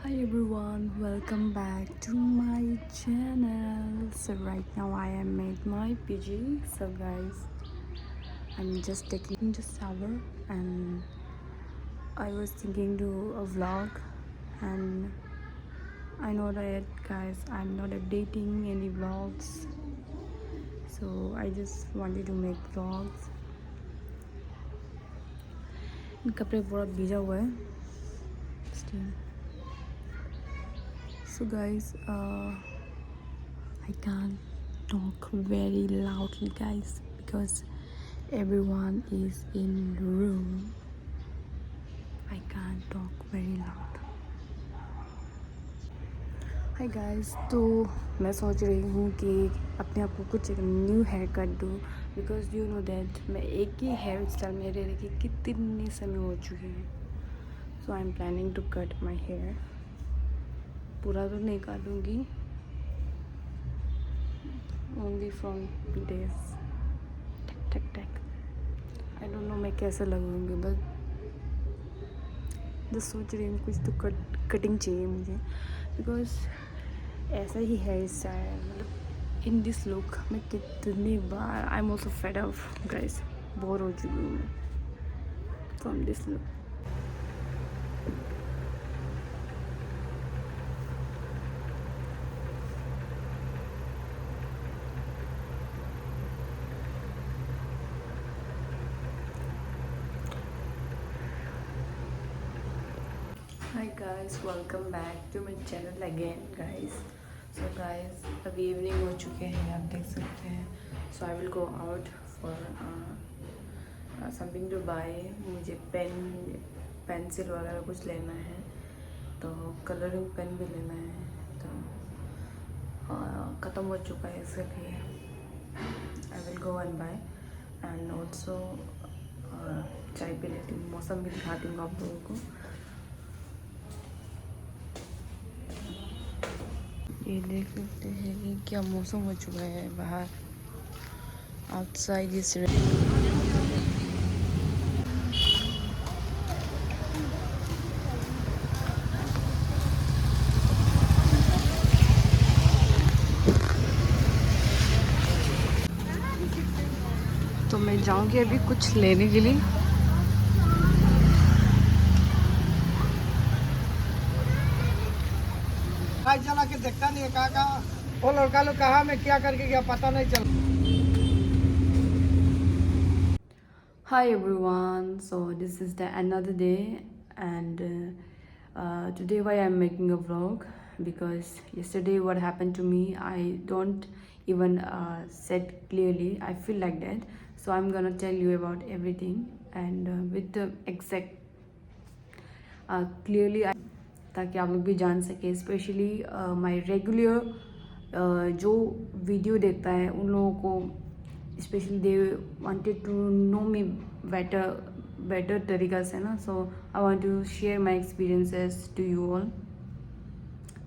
Hi everyone, welcome back to my channel. So right now I am at my PG. So guys, I'm just taking the shower and I was thinking to a vlog, and I know that guys I'm not updating any vlogs, so I just wanted to make vlogs. कपड़े पूरा भीजा हुआ है still. So guys, I can't talk very loudly guys because everyone is in the room. I can't talk very loud. Hi guys, तो मैं सोच रही हूँ कि अपने आप को कुछ एक न्यू हेयर कट दूँ बिकॉज यू नो दैट मैं एक ही हेयर स्टाइल में रह रही कितनी समय हो चुकी है. So I am planning to cut my hair. पूरा तो नहीं काटूँगी, ओनली फ्रॉम 2 days. टक टक टक. आई डोंट नो मैं कैसे लगूँगी, बट जस्ट सोच रही हूँ कुछ तो कटिंग चाहिए मुझे बिकॉज ऐसा ही हेयर स्टाइल मतलब इन दिस लुक मैं कितनी बार I am also fed of guys. बोर हो चुकी हूँ मैं from this look. Hi guys, welcome back to my channel again guys. So guys अभी इवनिंग हो चुके हैं, आप देख सकते हैं. So I will go out for something to buy. मुझे पेंसिल वगैरह कुछ लेना है, तो कलरिंग पेन भी लेना है. तो ख़त्म हो चुका है इसलिए I will go and buy. And also चाय पी लेती हूँ, मौसम भी दिखाती हूँ आप लोगों को. ये देख सकते हैं कि क्या मौसम हो चुका है बाहर. आउटसाइड इज तो मैं जाऊंगी अभी कुछ लेने के लिए. चला के देखता नहीं है कहाँ वो लड़का लोग कहाँ में क्या करके गया पता नहीं चला. Hi everyone, so this is the another day, and today why I'm making a vlog because yesterday what happened to me I don't even said clearly. I feel like that, so I'm gonna tell you about everything and with the exact clearly ताकि आप लोग भी जान सके. Specially my regular जो video देखता है उन लोगों को specially they wanted to know me better तरीक़ा से ना. So I want to share my experiences to you all.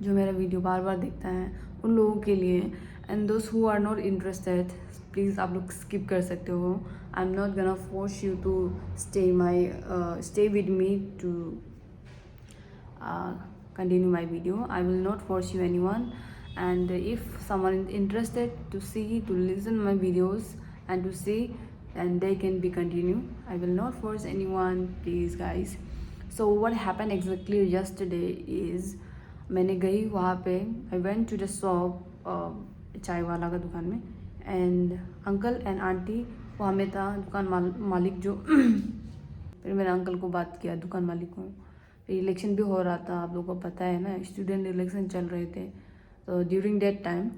जो मेरा वीडियो बार बार देखता है उन लोगों के लिए. And those who are not interested please आप लोग स्किप कर सकते हो. I am not gonna force you to stay with me to continue my video. I will not force you anyone, and if someone is interested to see, to listen my videos and to see, and they can be continue. I will not force anyone, please guys. So what happened exactly yesterday is मैंने गई वहाँ पे. I went to the shop चाय वाला का दुकान में, and uncle and aunty वहाँ में था. दुकान मालिक जो फिर मैंने अंकल को बात किया, दुकान मालिक को. इलेक्शन भी हो रहा था, आप लोगों को पता है ना, स्टूडेंट इलेक्शन चल रहे थे. तो ड्यूरिंग दैट टाइम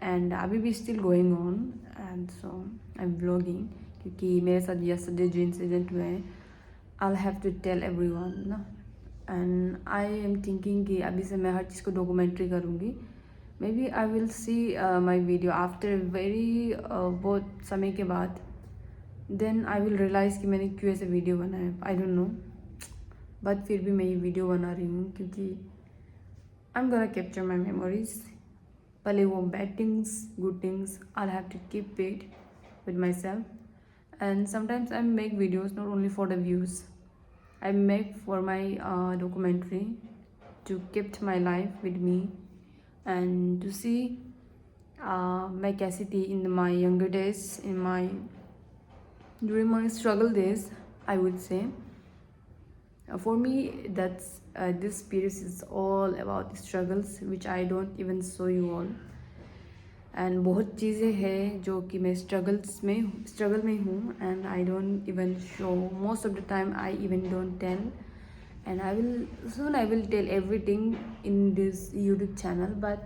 एंड अभी भी still going on, and so I am vlogging क्योंकि मेरे साथ यस्टरडे जो इंसिडेंट हुए हैं I have to tell everyone ना. एंड आई एम थिंकिंग कि अभी से मैं हर चीज़ को डॉक्यूमेंट्री करूँगी. Maybe I will see my video after very बहुत समय के बाद. देन आई विल रियलाइज़ कि मैंने क्यों ऐसे वीडियो बनाया. आई डोंट नो, बट फिर भी मैं ये वीडियो बना रही हूँ क्योंकि I am gonna capture my memories. भले वो bad things good things I have to keep it with myself. And sometimes I make videos not only for the views, I make for my documentary. to kept my life with me and to see मैं कैसी थी in my younger days, during my struggle days, I would say. For me, this series is all about struggles which I don't even show you all. And बहुत चीज़ें हैं जो कि मैं struggle में हूँ and I don't even show. Most of the time I even don't tell. And I will tell everything in this YouTube channel, but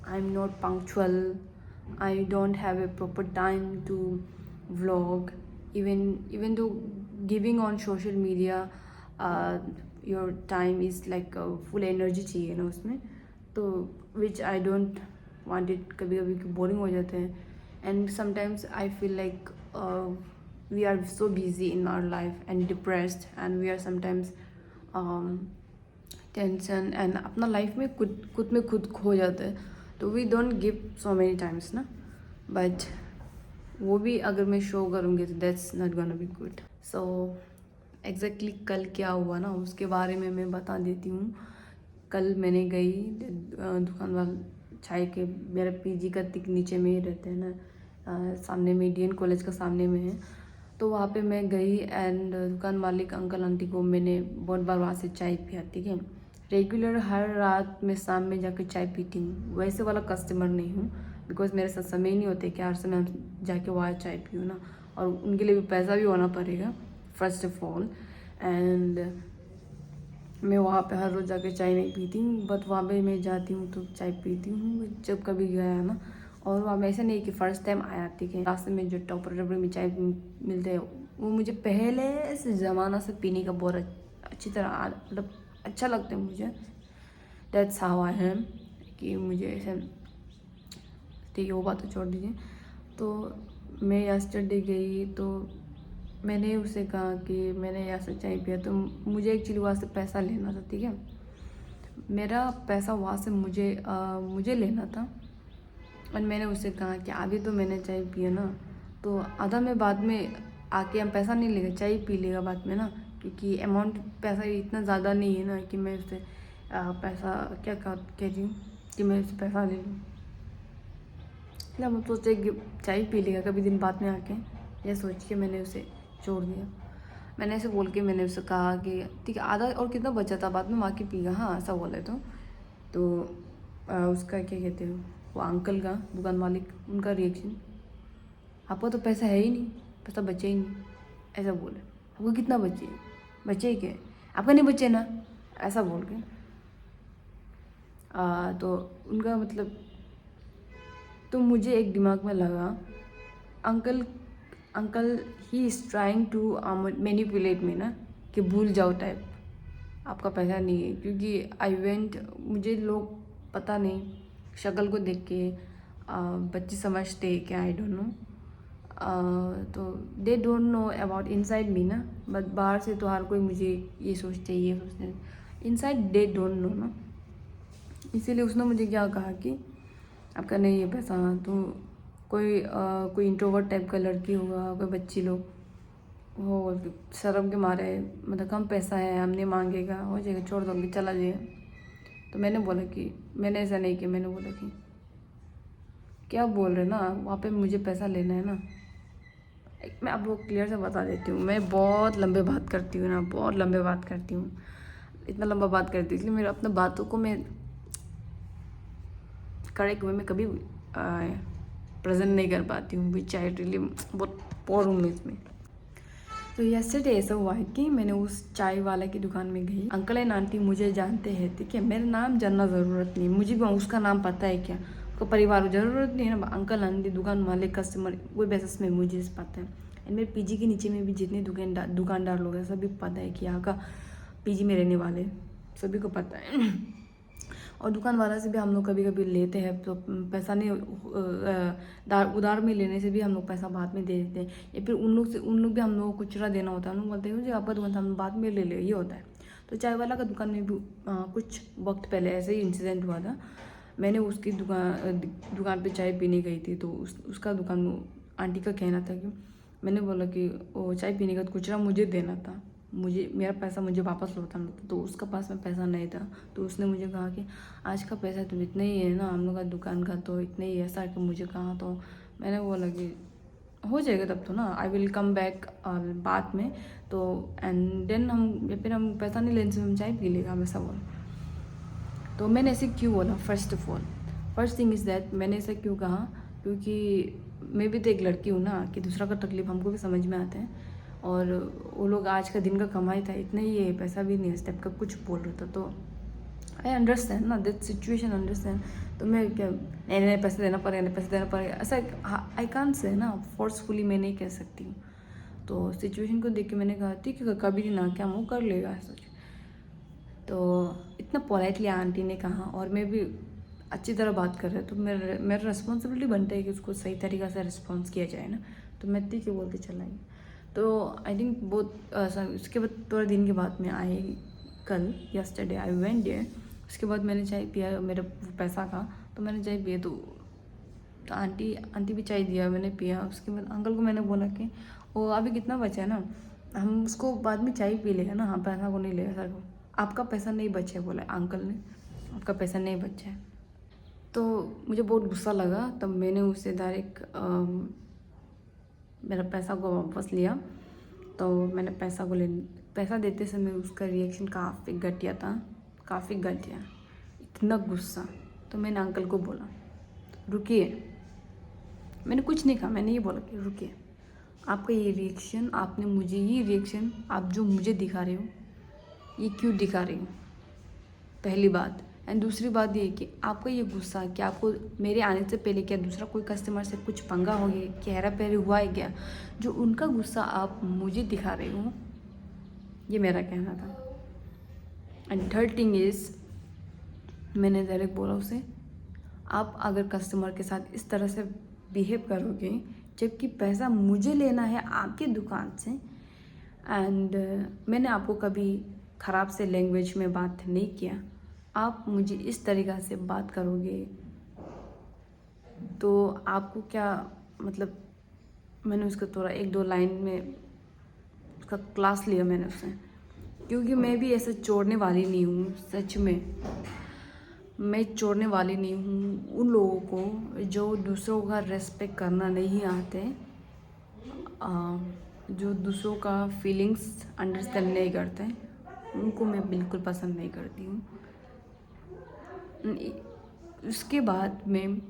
I'm not punctual. I don't have a proper time to vlog. Even though giving on social media, your time is like full energy चाहिए ना उसमें, तो which I don't want it. कभी कभी boring हो जाते हैं and sometimes I feel like we are so busy in our life and depressed and we are sometimes tension and अपना लाइफ में खुद में खुद खो जाते हैं, तो we don't give so many times ना, बट वो भी अगर मैं शो करूँगी तो that's not gonna be good. So exactly कल क्या हुआ ना उसके बारे में मैं बता देती हूँ. कल मैंने गई दुकान वाला चाय के, मेरा पीजी का तिक नीचे में ही रहते हैं ना, सामने में DN कॉलेज का सामने में है, तो वहाँ पे मैं गई एंड दुकान मालिक अंकल आंटी को मैंने बहुत बार वहाँ से चाय पिया. ठीक है, रेगुलर हर रात में शाम में जाकर चाय पीती हूँ. वैसे वाला कस्टमर नहीं हूँ बिकॉज मेरे साथ समय नहीं होते कि हर समय हम जाके वहाँ चाय पीऊँ ना, और उनके लिए भी पैसा भी होना पड़ेगा फर्स्ट ऑफ ऑल. एंड मैं वहाँ पे हर रोज़ जाके चाय नहीं पीती हूँ, बट वहाँ पे मैं जाती हूँ तो चाय पीती हूँ जब कभी गया ना. और वहाँ में ऐसा नहीं कि फ़र्स्ट टाइम आया. ठीक है, रास्ते में जो टॉपर रबड़ी में चाय मिलते हैं वो मुझे पहले से ज़माना से पीने का बहुत अच्छी तरह मतलब अच्छा लगता है मुझे. दैट्स हाउ आई एम कि मुझे ऐसे. ठीक है, वो बात तो छोड़ दीजिए. तो मैं यस्टरडे गई तो मैंने उसे कहा कि मैंने यहाँ से चाय पिया, तो मुझे एक्चुअली वहाँ से पैसा लेना था. ठीक है, मेरा पैसा वहाँ से मुझे लेना था. और मैंने उससे कहा कि अभी तो मैंने चाय पिया ना, तो आधा में बाद में आके हम पैसा नहीं लेगा, चाय पी लेगा बाद में ना, क्योंकि अमाउंट पैसा इतना ज़्यादा नहीं है ना कि मैं उससे पैसा क्या कहती हूँ कि मैं उससे पैसा ले लूँ. इसलिए हम सोचे कि चाय पी लेगा कभी दिन बाद में आके, यह सोच के मैंने उसे छोड़ दिया. मैंने ऐसे बोल के मैंने उससे कहा कि ठीक है आधा और कितना बचा था बाद में माँ के पीगा. हाँ ऐसा बोले तो उसका क्या कहते हैं वो अंकल का दुकान मालिक, उनका रिएक्शन, आपको तो पैसा है ही नहीं, पैसा बचे ही नहीं. ऐसा बोले, आपको कितना बचे क्या, आपका नहीं बचे ना, ऐसा बोल के. तो उनका मतलब, तो मुझे एक दिमाग में लगा uncle he is trying to manipulate me ना, कि भूल जाओ टाइप, आपका पैसा नहीं है. क्योंकि आई वेंट, मुझे लोग पता नहीं शक्ल को देख के बच्चे समझते क्या, आई डोंट नो. तो they don't know about inside me ना, बट बाहर से तो हर कोई मुझे ये सोचते हैं, इनसाइड दे डोंट नो ना. इसीलिए उसने मुझे क्या कहा कि आपका नहीं है पैसा, तो कोई इंट्रोवर्ट टाइप का लड़की होगा, कोई बच्ची लोग हो शर्म के मारे, मतलब कम पैसा है हमने मांगेगा, हो जाएगा छोड़ दोगे चला जाएगा. तो मैंने बोला कि मैंने ऐसा नहीं किया. मैंने बोला कि क्या बोल रहे ना, वहाँ पे मुझे पैसा लेना है ना. मैं आप लोग क्लियर से बता देती हूँ, मैं बहुत लंबे बात करती हूँ ना, बहुत लंबे बात करती हूँ, इतना लंबा बात करती हूँ, इसलिए मेरे अपने बातों को मैं करेक्ट वे में कभी प्रेजेंट नहीं कर पाती हूँ. विच आई रियली बहुत पोर हूँ मैं इसमें. तो यस्टरडे ऐसा हुआ है कि मैंने उस चाय वाला की दुकान में गई. अंकल एंड आंटी मुझे जानते हैं. ठीक है, मेरा नाम जानना ज़रूरत नहीं, मुझे भी उसका नाम पता है क्या, उसका परिवार ज़रूरत नहीं है ना. अंकल आंटी दुकान वाले कस्टमर वो बेसिस में मुझे पता है. एंड मेरे पीजी के नीचे में भी जितने दुकानदार लोग हैं सभी पता है कि यहाँ का पीजी में रहने वाले सभी को पता है. और दुकान वाला से भी हम लोग कभी कभी लेते हैं, तो पैसा नहीं उधार में लेने से भी हम लोग पैसा बाद में दे देते हैं, या फिर उन लोग भी हम लोग को कुचरा देना होता है. हम लोग बोलते हैं जो आपका दुकान हम बाद में ले ये होता है. तो चाय वाला का दुकान में भी कुछ वक्त पहले ऐसे ही इंसिडेंट हुआ था. मैंने उसकी दुकान पे चाय पीने गई थी, तो उसका दुकान आंटी का कहना था कि मैंने बोला कि वो चाय पीने का कुचरा मुझे देना था. मुझे मेरा पैसा मुझे वापस लौटाना था, तो उसका पास में पैसा नहीं था। तो उसने मुझे कहा कि आज का पैसा तो इतना ही है ना, हम लोग का दुकान का तो इतना ही है, ऐसा कि मुझे कहा। तो मैंने बोला कि हो जाएगा तब तो ना, आई विल कम बैक बाद में। तो एंड देन फिर हम पैसा नहीं लेने से हम चाय पी लेगा, वैसा बोला। तो मैंने ऐसे क्यों बोला, first of all first thing is that मैंने ऐसा क्यों कहा, क्योंकि मैं भी तो एक लड़की हूँ ना, कि दूसरा का तकलीफ हमको भी समझ में आता है। और वो लोग आज का दिन का कमाई था, इतना ही है, पैसा भी नहीं है, इस टाइप का कुछ बोल रहा था। तो आई अंडरस्टैंड ना दैट सिचुएशन, अंडरस्टैंड। तो मैं क्या, नहीं नहीं पैसे देना पड़ेगा, नहीं पैसे देना पड़ेगा, ऐसा आई कांट से ना, फोर्सफुली मैं नहीं कह सकती हूँ। तो सिचुएशन को देख के मैंने कहा ठीक है, कभी ना क्या वो कर लेगा सोच। तो इतना पोलाइटली आंटी ने कहा, और मैं भी अच्छी तरह बात कर रहे, तो मेरा रिस्पॉन्सिबिलिटी बनता है कि उसको सही तरीक़ा से रिस्पॉन्स किया जाए ना। तो मैं ठीक है बोल के चलाई। तो आई थिंक बहुत उसके बाद थोड़े दिन के बाद में आई, कल यस्टरडे आई वेंट देयर। उसके बाद मैंने चाय पिया, मेरा पैसा का, तो मैंने चाय पिया। तो आंटी भी चाय दिया, मैंने पिया। उसके बाद अंकल को मैंने बोला कि वो अभी कितना बचा है ना, हम उसको बाद में चाय पी लेगा ना, हाँ पैसा को नहीं लेगा सर को, आपका पैसा नहीं बचा है, बोला अंकल ने, आपका पैसा नहीं बचा है। तो मुझे बहुत गुस्सा लगा, तब मैंने उससे डायरेक्ट मेरा पैसा को वापस लिया। तो मैंने पैसा देते समय उसका रिएक्शन काफ़ी घटिया था, काफ़ी घटिया, इतना गुस्सा। तो मैंने अंकल को बोला रुकिए, मैंने कुछ नहीं कहा, मैंने ये बोला कि रुकिए, आपका ये रिएक्शन, आपने मुझे ये रिएक्शन आप जो मुझे दिखा रहे हो, ये क्यों दिखा रही हो, पहली बात। एंड दूसरी बात ये कि आपका ये गुस्सा, कि आपको मेरे आने से पहले क्या दूसरा कोई कस्टमर से कुछ पंगा हो गया, क्या हेरा फेरी हुआ है क्या, जो उनका गुस्सा आप मुझे दिखा रहे हो, ये मेरा कहना था। एंड थर्ड थिंग इज़, मैंने डायरेक्ट बोला उसे, आप अगर कस्टमर के साथ इस तरह से बिहेव करोगे, जबकि पैसा मुझे लेना है आपकी दुकान से, एंड मैंने आपको कभी ख़राब से लैंग्वेज में बात नहीं किया, आप मुझे इस तरीक़ा से बात करोगे तो आपको क्या मतलब। मैंने उसका थोड़ा 1-2 लाइन में उसका क्लास लिया मैंने उससे, क्योंकि मैं भी ऐसे छोड़ने वाली नहीं हूँ, सच में मैं छोड़ने वाली नहीं हूँ उन लोगों को जो दूसरों का रेस्पेक्ट करना नहीं आते, जो दूसरों का फीलिंग्स अंडरस्टैंड नहीं करते, उनको मैं बिल्कुल पसंद नहीं करती हूँ। उसके बाद में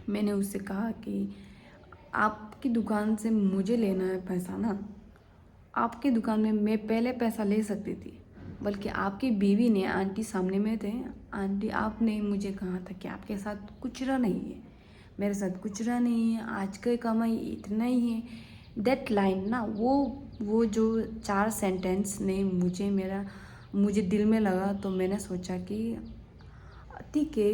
मैंने उससे कहा कि आपकी दुकान से मुझे लेना है पैसा ना, आपकी दुकान में मैं पहले पैसा ले सकती थी, बल्कि आपकी बीवी ने, आंटी सामने में थे, आंटी आपने मुझे कहा था कि आपके साथ कुछ रहा नहीं है, मेरे साथ कुछ रहा नहीं है, आज का कमाई इतना ही है। दैट लाइन ना, वो जो 4 सेंटेंस ने मुझे दिल में लगा। तो मैंने सोचा कि ठीक है,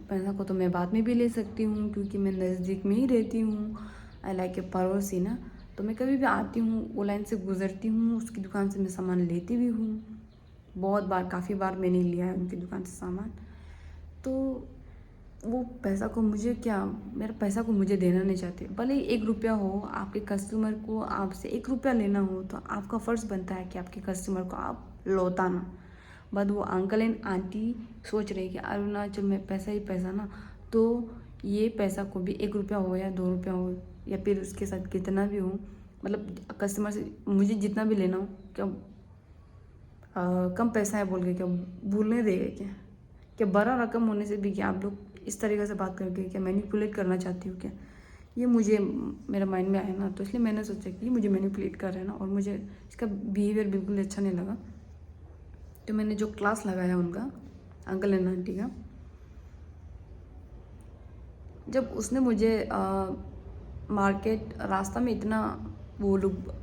पैसा को तो मैं बाद में भी ले सकती हूँ, क्योंकि मैं नज़दीक में ही रहती हूँ, आई लाइक ए पड़ोसी ना। तो मैं कभी भी आती हूँ, वो लाइन से गुजरती हूँ, उसकी दुकान से मैं सामान लेती भी हूँ, बहुत बार, काफ़ी बार मैंने लिया है उनकी दुकान से सामान। तो वो पैसा को मुझे क्या, मेरा पैसा को मुझे देना नहीं चाहते, भले ही 1 रुपया हो, आपके कस्टमर को आपसे 1 रुपया लेना हो तो आपका फ़र्ज़ बनता है कि आपके कस्टमर को आप लौटाना। बट वो अंकल एंड आंटी सोच रहे कि अरुणाचल में पैसा ही पैसा ना, तो ये पैसा को भी 1 रुपया हो या 2 रुपया हो, या फिर उसके साथ कितना भी हो, मतलब कस्टमर से मुझे जितना भी लेना हो, क्या कम पैसा है बोल के क्या भूलने देगा क्या बड़ा रकम होने से भी क्या आप लोग इस तरीके से बात करके क्या मैनिपुलेट करना चाहती हूँ क्या, ये मुझे मेरा माइंड में आया ना। तो इसलिए मैंने सोचा कि मुझे मैनिपुलेट कर रहे हैं ना, और मुझे इसका बिहेवियर बिल्कुल अच्छा नहीं लगा। तो मैंने जो क्लास लगाया उनका, अंकल एंड आंटी का, जब उसने मुझे मार्केट रास्ता में इतना, वो लोग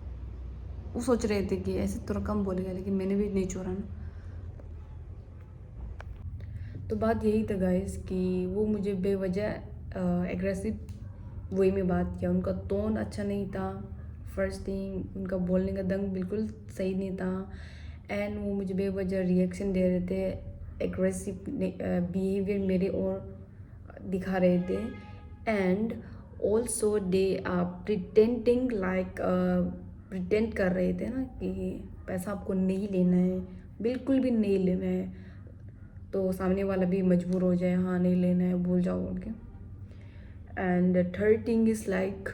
वो सोच रहे थे कि ऐसे थोड़ा कम बोलेगा, लेकिन मैंने भी नहीं छोड़ा ना। तो बात यही था गाइस कि वो मुझे बेवजह एग्रेसिव वे में बात किया, उनका टोन अच्छा नहीं था, फर्स्ट थिंग उनका बोलने का ढंग बिल्कुल सही नहीं था, एंड वो मुझे बेवजह रिएक्शन दे रहे थे, एग्रेसिव बिहेवियर मेरे और दिखा रहे थे, and also they pretending like pretend कर रहे थे ना कि पैसा आपको नहीं लेना है, बिल्कुल भी नहीं लेना है, तो सामने वाला भी मजबूर हो जाए, हाँ नहीं लेना है, भूल जाओ बोल के। And third thing is like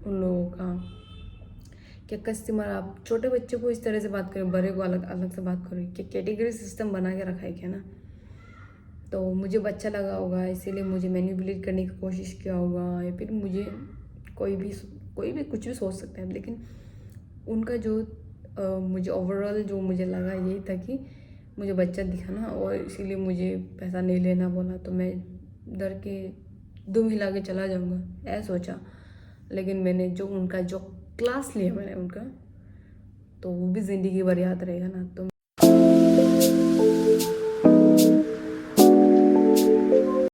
उन लोगों का क्या कस्टमर, आप छोटे बच्चे को इस तरह से बात करें, बड़े को अलग अलग से बात करें, क्या कैटेगरी सिस्टम बना के रखा है क्या ना। तो मुझे अच्छा लगा होगा, इसीलिए मुझे मैनिपुलेट करने की कोशिश किया होगा, या फिर मुझे कोई भी कुछ भी सोच सकता है, लेकिन उनका जो मुझे ओवरऑल जो मुझे लगा यही था कि मुझे बच्चा दिखाना और इसीलिए मुझे पैसा नहीं लेना बोला, तो मैं डर के दुम हिला के चला जाऊँगा ऐसा सोचा। लेकिन मैंने जो उनका जो क्लास लिया मैंने उनका, तो वो भी ज़िंदगी भर याद रहेगा ना। तो